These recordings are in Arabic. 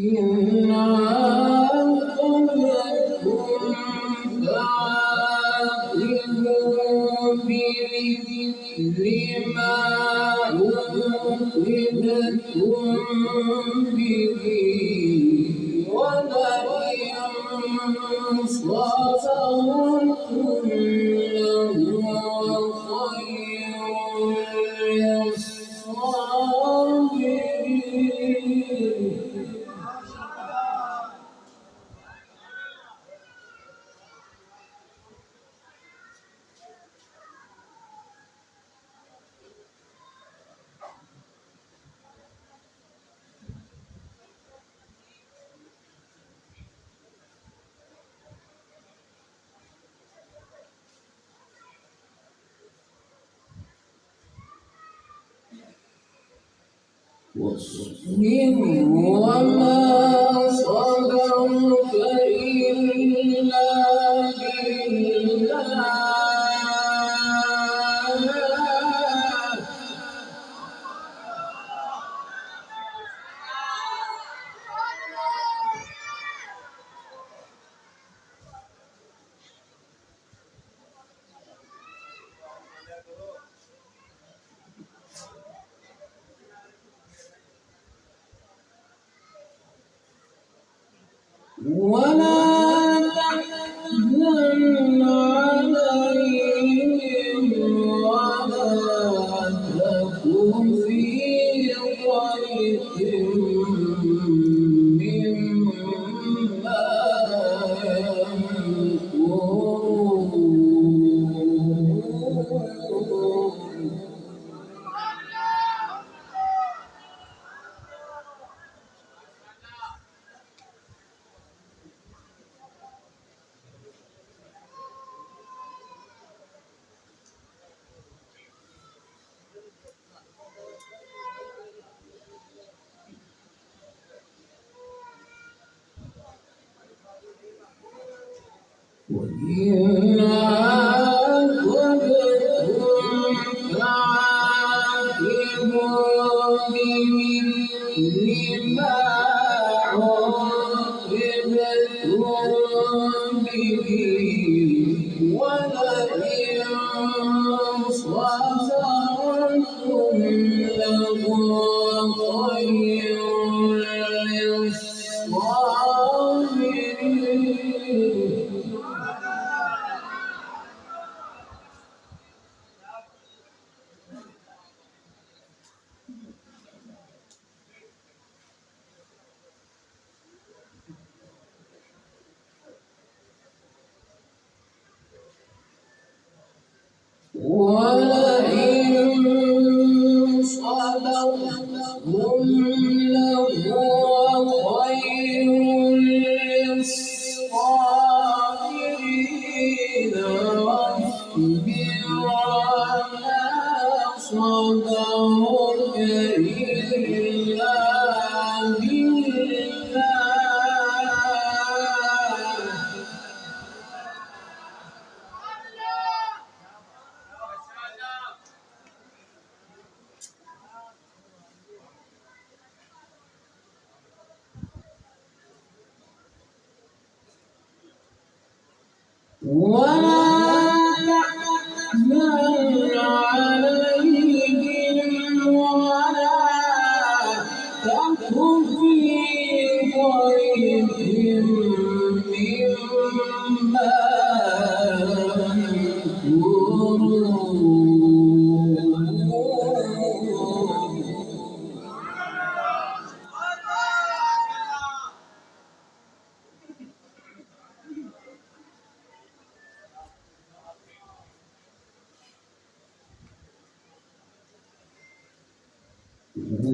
إن عاقبتم فعاقبوا بمثل ما عوقبتم به ولئن صبرتم لهو خير للصابرين. واصبر وما صبرك إلا بالله ولا تحزن عليهم ولا تكن في ضيق مما يمكرون. وإن عاقبتم فعاقبوا بمثل ما عوقبتم به ولئن صبرتم لهو خير للصابرين. ولئن صبرتم لهو خير للصابرين واصبر وما صبرك إلا بالله ولا تحزن عليهم ولا تكن في ضيق مما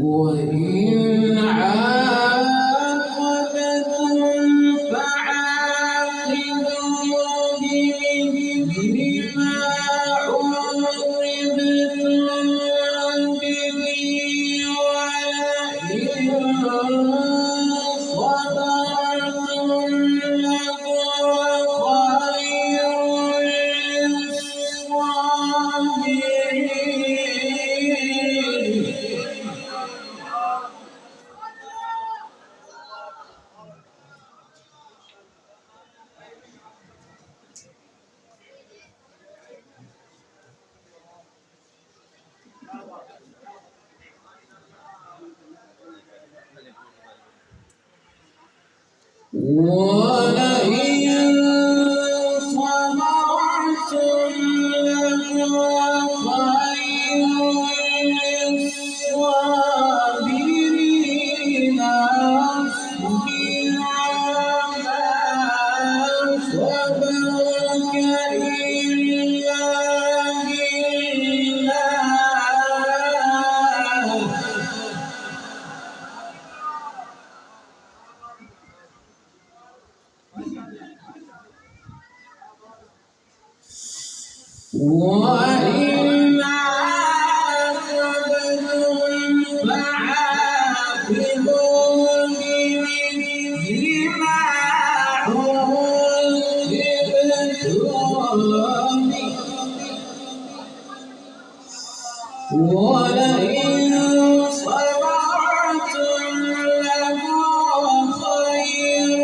وإن عاقبتم فعاقبوا بمثل ما عوقبتم به ولئن صبرتم لهو خير للصابرين. ولئن صبرتم لهو خير للصابرين واصبر وما صبرك إلا وإن عاقبتم فعاقبوا بمثل ما عوقبتم به ولئن صبرتم لهو خير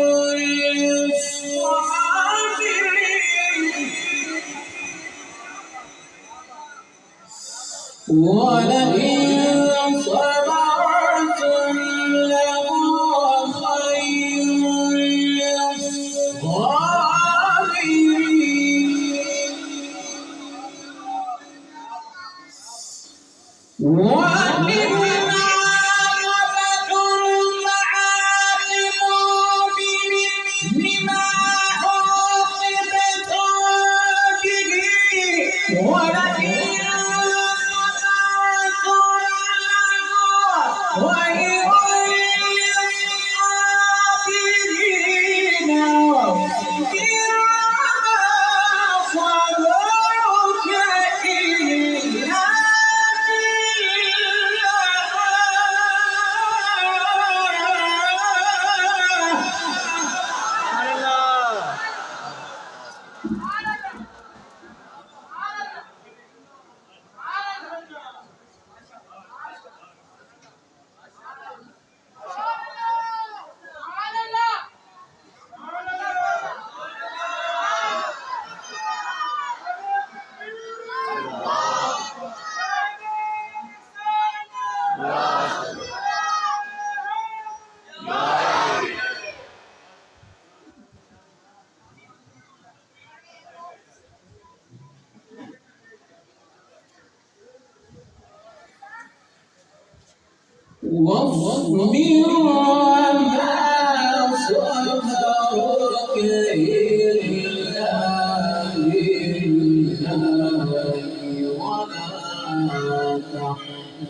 للصابرين ولئن صبرتم لهو خير للصابرين وإن عاقبتم فعاقبوا بمثل ما عوقبتم به ولئن خير للصابرين واصبر وما صبرك إلا واصبر وما صبرك إلا بالله ولا تحزن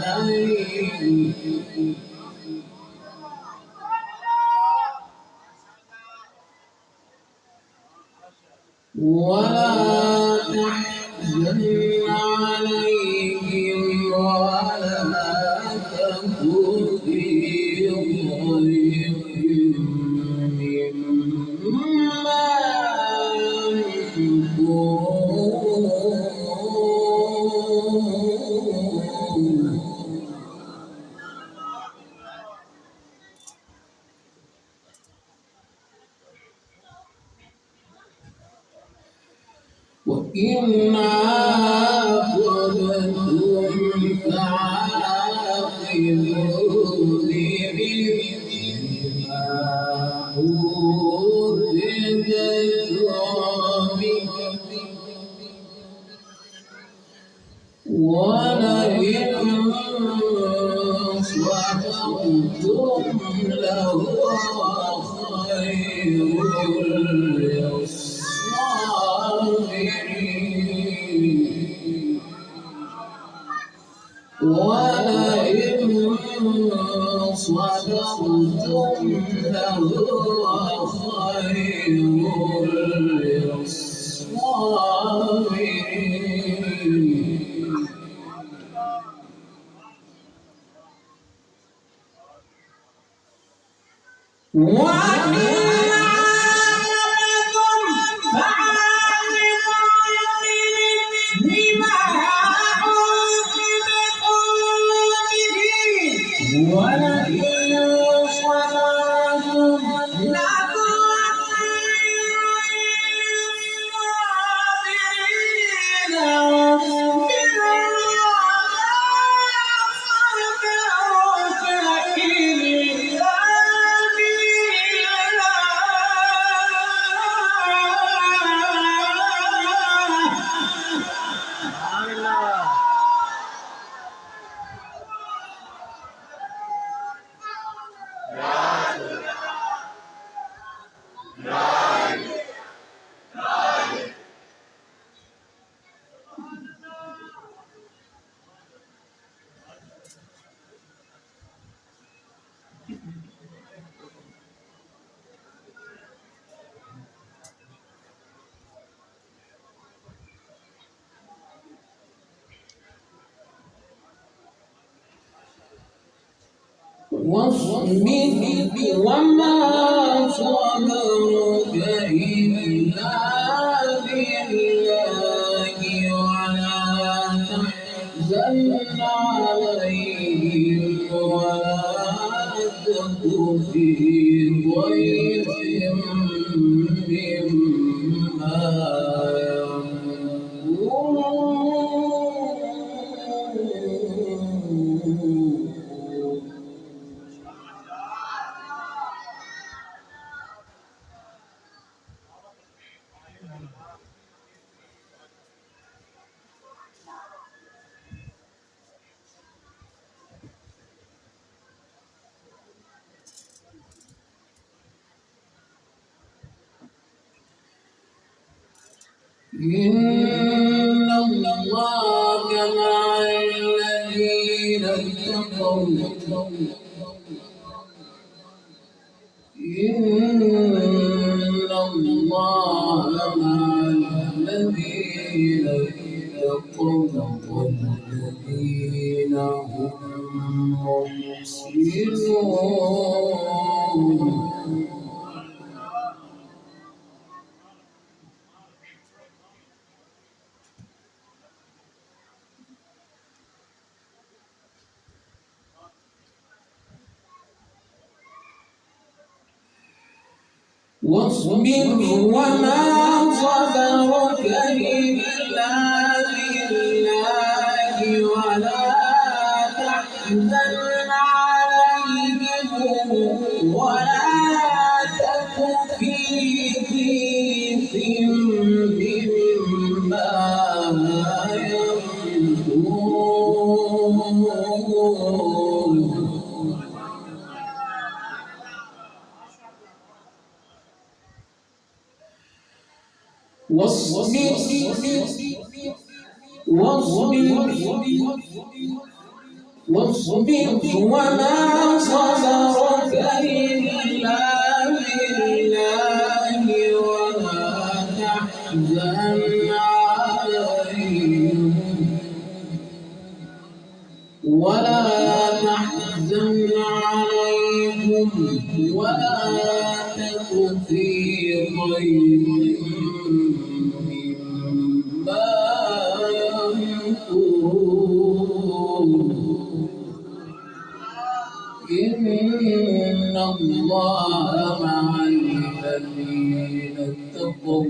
عليهم ولا تحزن عليهم ولا تك في ضيق مما ينفقون وإن عاقبتم فعاقبوا بمثل ما عوقبتم به ولئن صبرتم لهو خير للصابرين ولئن صبرتم لهو خير للصابرين وإن عاقبتم فعاقبوا بمثل ما عوقبتم به ولئن صبرتم لهو خير للصابرين واصبر وما صبرك إلا واصبر وما صبرك إلا بالله ولا تحزن عليهم ولا تك في ضيق مما يمكرون. إن الله مع الذين اتقوا إن الله مع الذين اتقوا والذين هم محسنون. واصبر وما صبرك إلا بالله ولا تحزن عليهم ولا تك في ضيق مما يمكرون. واصبر وما صبرك إلا بالله ولا تحزن عليهم ولا تك في ضيق مما يمكرون. إن الله مع الذين اتقوا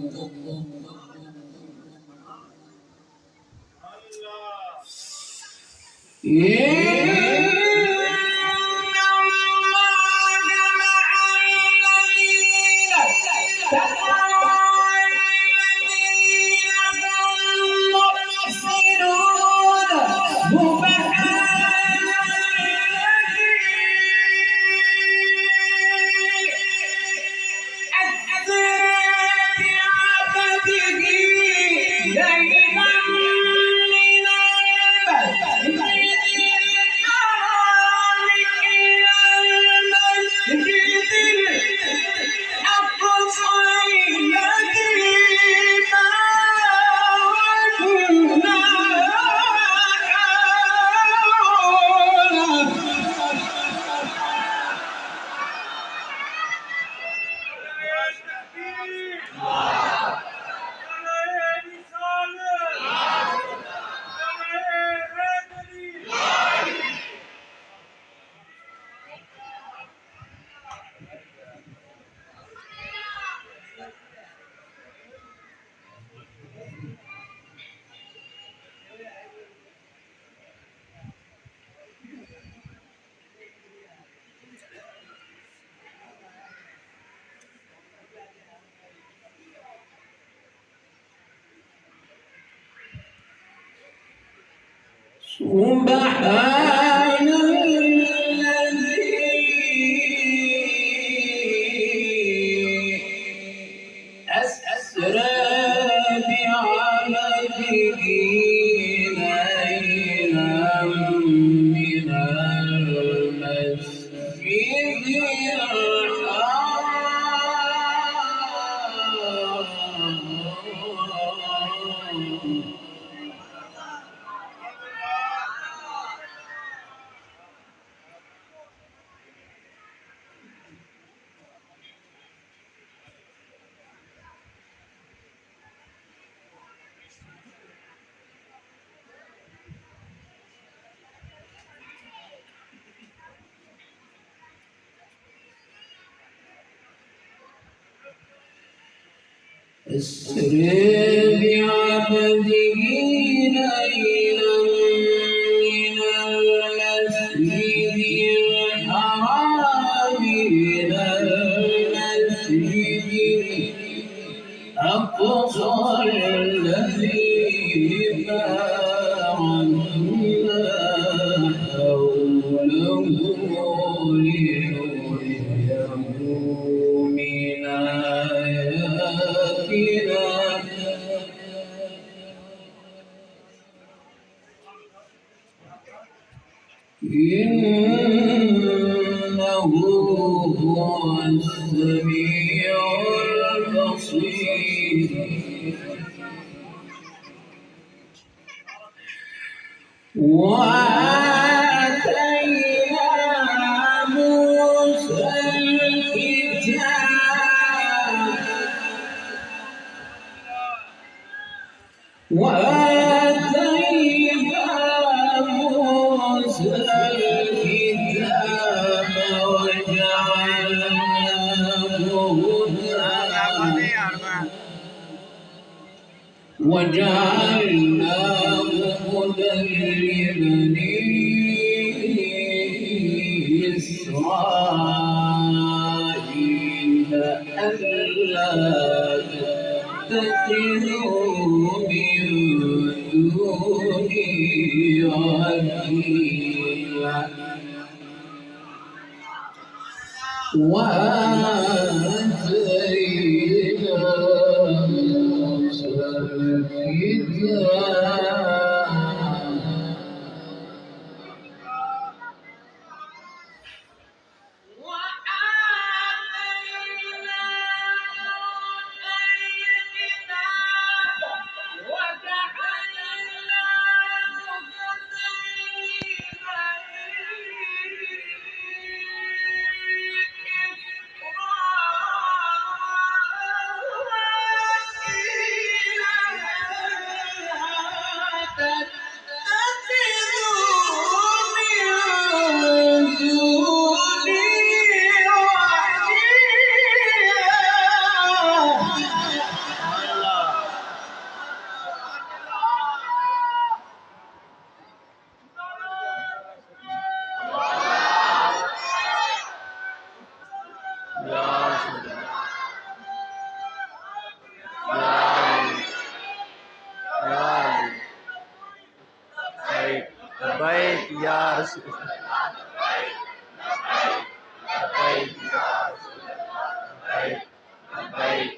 سبحان الذي أسرى بعبده ليلا من المسجد الحرام أسر بعبده ليلا من المسجد الحرام إلى المسجد الأقصى الذي باركنا حوله لنريه من آياتنا إنه هو السميع البصير وآتينا موسى الكتاب وجعلناه هدى لبني إسرائيل ألا تتخذوا من دوني وكيلا وآتينا موسى الكتاب baik ya Rasul. Baik ya Rasul. Baik, baik,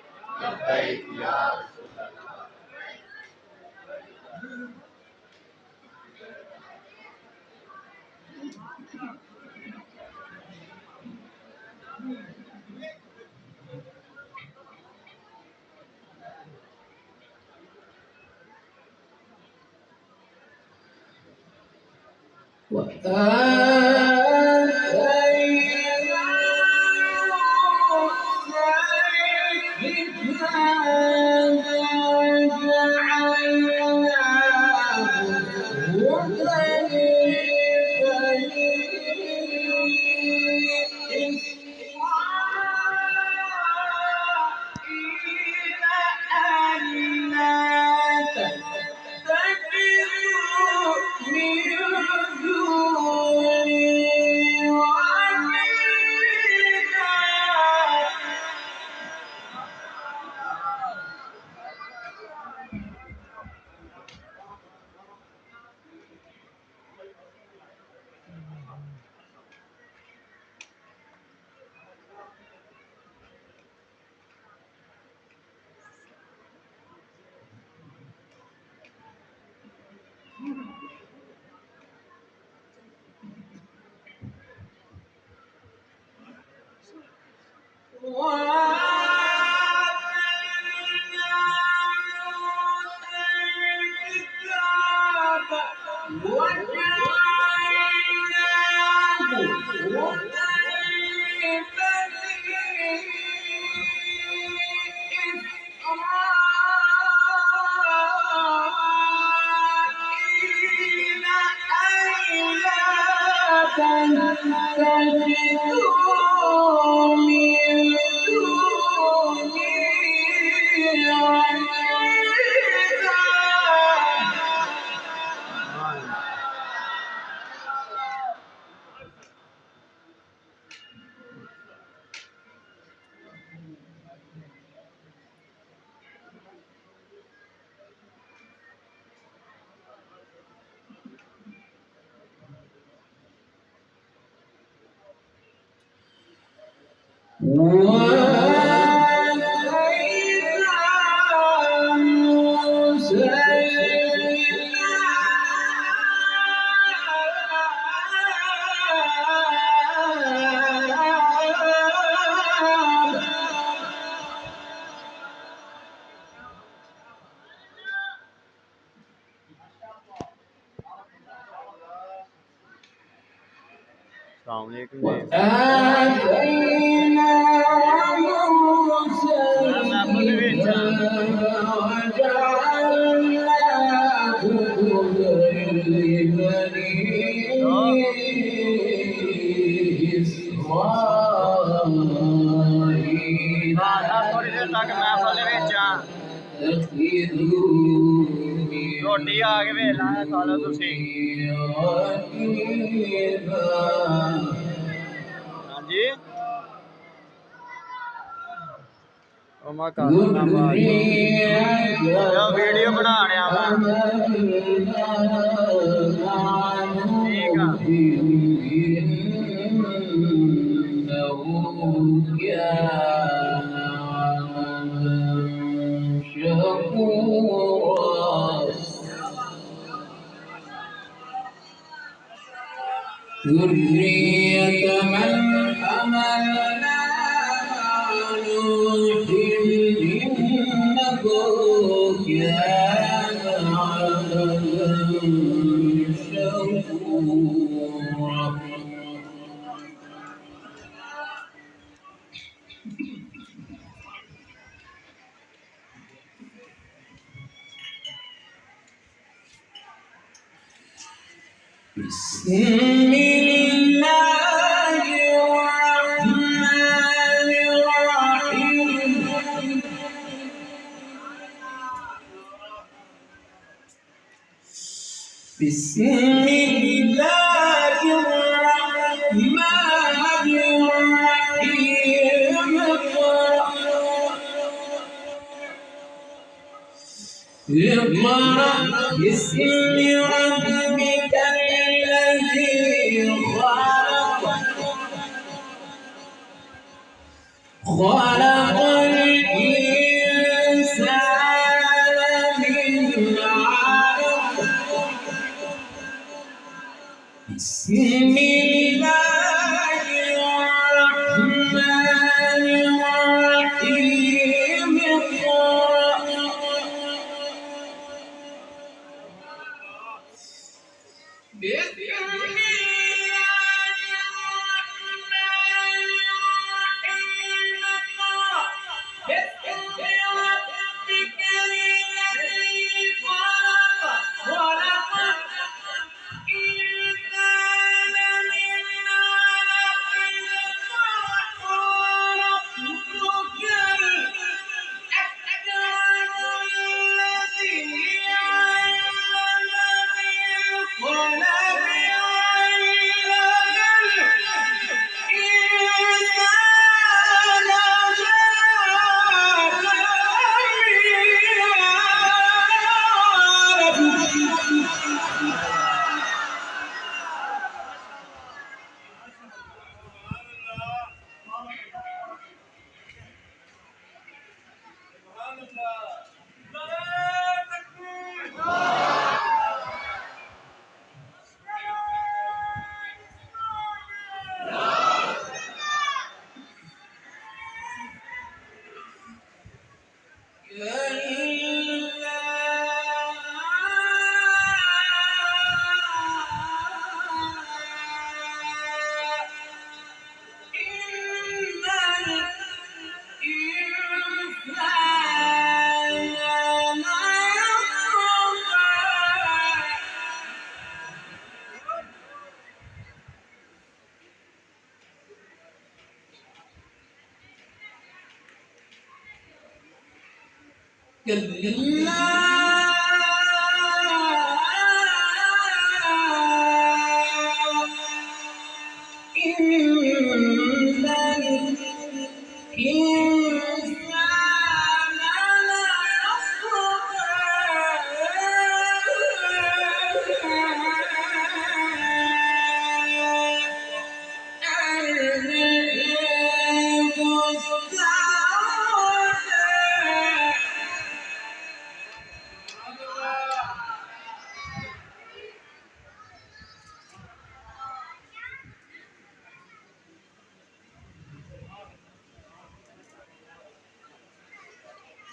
baik ya Rasul. وآتينا موسى الكتاب وجعلناه هدى لبني إسرائيل ألا تتخذوا من دوني تتخذوا من دوني Assalamualaikum जी। وآتينا موسى الكتاب وجعلناه هدى لبني إسرائيل थोड़ी देर तक महफल रोटी आ के वेला है सालो तुसी हाँ जी वीडियो बना ذرية من حملنا مع نوح إنه كان عبدا شكورا بسم الله الرحمن الرحيم بسم الله الرحمن الرحيم اقرأ باسم ربك الذي خلق خلق الإنسان من علق بسم الله الرحمن الرحيم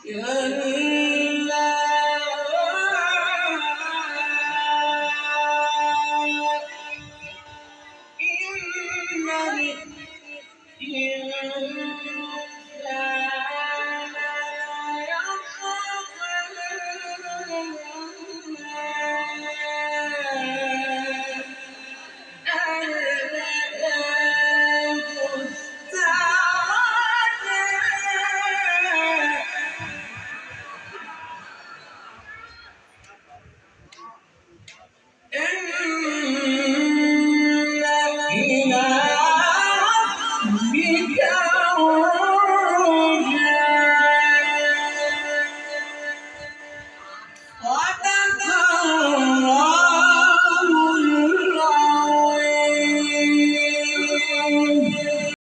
كلا إن الإنسان إن إلى ربك